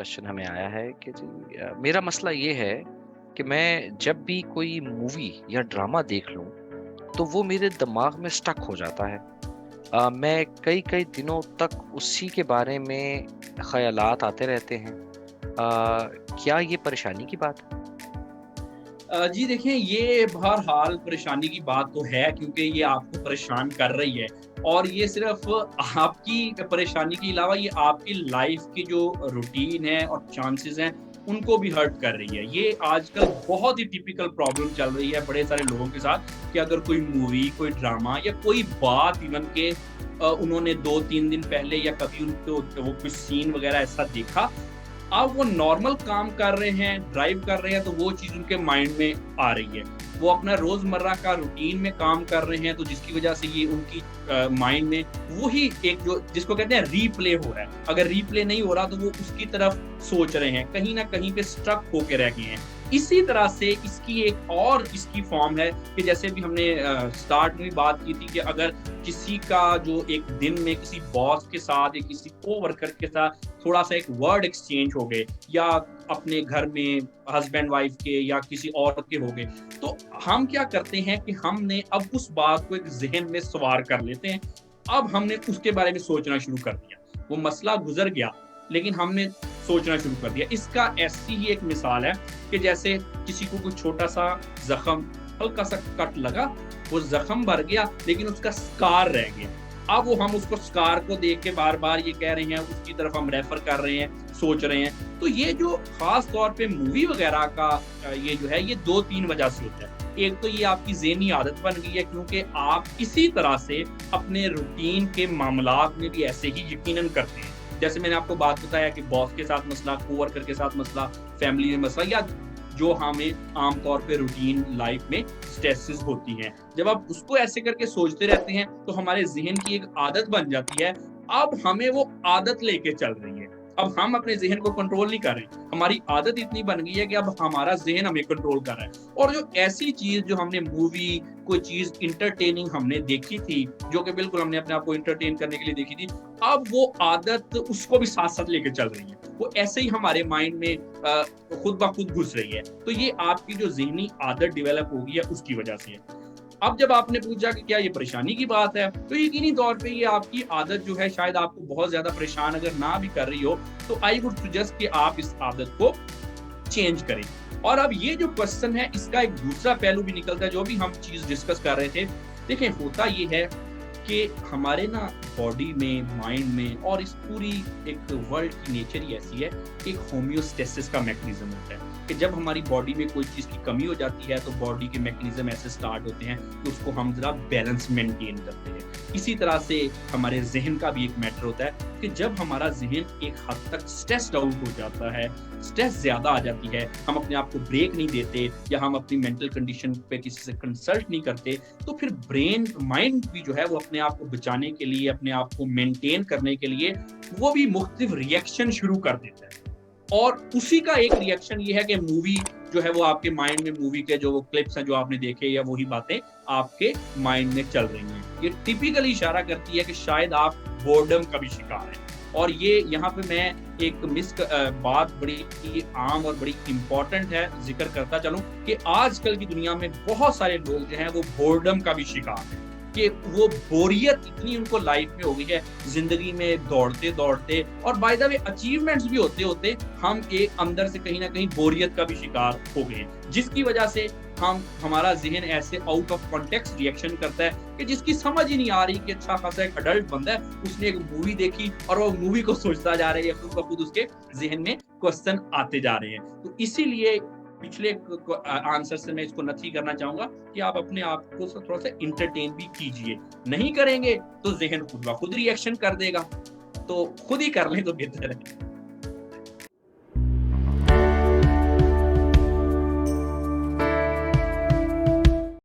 Question हमें आया है कि जी मेरा मसला ये है कि मैं जब भी कोई मूवी या ड्रामा देख लूं तो वो मेरे दिमाग में स्टक हो जाता है। मैं कई कई दिनों तक उसी के बारे में ख्यालात आते रहते हैं। क्या ये परेशानी की बात है? जी देखिए, ये बहरहाल परेशानी की बात तो है क्योंकि ये आपको परेशान कर रही है और ये सिर्फ़ आपकी परेशानी के अलावा ये आपकी लाइफ़ की जो रूटीन है और चांसेज़ हैं, उनको भी हर्ट कर रही है। ये आजकल बहुत ही टिपिकल प्रॉब्लम चल रही है बड़े सारे लोगों के साथ कि अगर कोई मूवी, कोई ड्रामा या कोई बात इवन के उन्होंने 2-3 दिन पहले या कभी उनको वो कुछ सीन वग़ैरह ऐसा देखा, अब वो नॉर्मल काम कर रहे हैं, ड्राइव कर रहे हैं तो वो चीज़ उनके माइंड में आ रही है। वो अपना रोज़मर्रा का रूटीन में काम कर रहे हैं तो जिसकी वज़ह से ये उनकी माइंड में वही एक जो जिसको कहते हैं रीप्ले हो रहा है। अगर रीप्ले नहीं हो रहा तो वो उसकी तरफ सोच रहे हैं, कहीं न कहीं पे स्ट्रक होके रह गए हैं। इसी तरह से इसकी एक और इसकी फ़ॉर्म है कि जैसे अभी हमने स्टार्ट में भी बात की थी कि अगर किसी का जो एक दिन में किसी बॉस के साथ या किसी कोवर्कर के साथ थोड़ा-सा एक वर्ड एक्सचेंज हो गए या अपने घर में हस्बैंड वाइफ के या किसी और के हो गए, तो हम क्या करते हैं कि हमने अब उस बात को एक ज़हन में सवार कर लेते हैं। अब हमने उसके बारे में सोचना शुरू कर दिया। वो मसला गुज़र गया, लेकिन हमने सोचना शुरू कर दिया। इसका ऐसी ही एक मिसाल है कि जैसे किसी को कोई छोटा-सा ज़ख्म, हल्का-सा कट लगा, वो ज़ख्म भर गया लेकिन उसका स्कार रह गया। अब वो हम उसको स्कार को देख के बार-बार ये कह रहे हैं, उसकी तरफ हम रेफ़र कर रहे हैं, सोच रहे हैं। तो ये जो ख़ास तौर पे मूवी वग़ैरह का ये जो है ये 2-3 वजह से होता है। एक तो ये आपकी ज़हनी आदत बन गई है क्योंकि आप इसी तरह से अपने रूटीन के मामलात में भी ऐसे ही यकीनन करते हैं। जैसे मैंने आपको बात बताया कि बॉस के साथ मसला, कोवर्कर के साथ मसला, फैमिली में मसला या जो हमें आम तौर पे रूटीन लाइफ में स्ट्रेसेस होती हैं। जब आप उसको ऐसे करके सोचते रहते हैं, तो हमारे ज़हन की एक आदत बन जाती है। अब हमें वो आदत लेके चल रही है। अब हम अपने ज़हन को कंट्रोल नहीं कर रहे। हमारी आदत इतनी बन गई है कि अब हमारा ज़हन हमें कंट्रोल कर रहा है। और जो ऐसी चीज़ जो हमने मूवी, कोई चीज़ एंटरटेनिंग हमने देखी थी, जो कि बिल्कुल हमने अपने आप को एंटरटेन करने के लिए देखी थी, अब वो आदत उसको भी साथ-साथ लेके चल रही है। वो ऐसे ही हमारे माइंड में खुद ब खुद घुस रही है। तो ये आपकी जो ज़हनी आदत डेवलप हो गई है, उसकी वजह से है। अब जब आपने पूछा कि क्या ये परेशानी की बात है, तो यकीनी तौर पे ये आपकी आदत जो है शायद आपको बहुत ज़्यादा परेशान अगर ना भी कर रही हो, तो आई वुड सजेस्ट कि आप इस आदत को चेंज करें। और अब ये जो क्वेश्चन है इसका एक दूसरा पहलू भी निकलता है, जो भी हम चीज़ डिस्कस कर रहे थे। देखिए, होता ये है कि हमारे ना बॉडी में, माइंड में और इस पूरी एक वर्ल्ड की नेचर ही ऐसी है कि एक होम्योस्टेसिस का मैकेनिज्म होता है कि जब हमारी बॉडी में कोई चीज़ की कमी हो जाती है तो बॉडी के मैकेनिज्म ऐसे स्टार्ट होते हैं कि उसको हम ज़रा बैलेंस मेंटेन करते हैं। इसी तरह से हमारे ज़हन का भी एक मैटर होता है कि जब हमारा ज़हन एक हद तक स्ट्रेस्ड आउट हो जाता है, स्ट्रेस ज़्यादा आ जाती है, हम अपने आप को ब्रेक नहीं देते या हम अपनी मेंटल कंडीशन पे किसी से कंसल्ट नहीं करते, तो फिर ब्रेन माइंड भी जो है वो अपने आप को बचाने के लिए, अपने आप को मेंटेन करने के लिए वो भी मुख्तलिफ रिएक्शन शुरू कर देता है। और उसी का एक रिएक्शन ये है कि मूवी जो है वो आपके माइंड में, मूवी के जो वो क्लिप्स हैं जो आपने देखे या वही बातें आपके माइंड में चल रही हैं। ये टिपिकली इशारा करती है कि शायद आप बोर्डम का भी शिकार हैं। और ये यहाँ पे मैं एक बात बड़ी आम और बड़ी इम्पोर्टेंट है, ज़िक्र करता चलूँ कि आजकल की दुनिया में बहुत सारे लोग जो हैं वो बोर्डम का भी शिकार हैं। कि वो बोरियत इतनी उनको लाइफ में हो गई है, ज़िंदगी में दौड़ते-दौड़ते और बाय द वे अचीवमेंट्स भी होते-होते हम एक अंदर से कहीं न कहीं बोरियत का भी शिकार हो गए हैं। जिसकी वजह से हमारा ज़हन ऐसे आउट ऑफ कॉन्टेक्स्ट रिएक्शन करता है कि जिसकी समझ ही नहीं आ रही कि अच्छा खासा एक एडल्ट बंदा है, उसने एक मूवी देखी और वो मूवी को सोचता जा रहा है या खुद ब खुद उसके ज़हन में क्वेश्चन आते जा रहे हैं। तो इसीलिए पिछले आंसर से मैं इसको नथी करना चाहूँगा कि आप अपने आप को थोड़ा-सा एंटरटेन भी कीजिए। नहीं करेंगे तो ज़हन खुद ब खुद रिएक्शन कर देगा। तो खुद ही कर लें तो बेहतर है।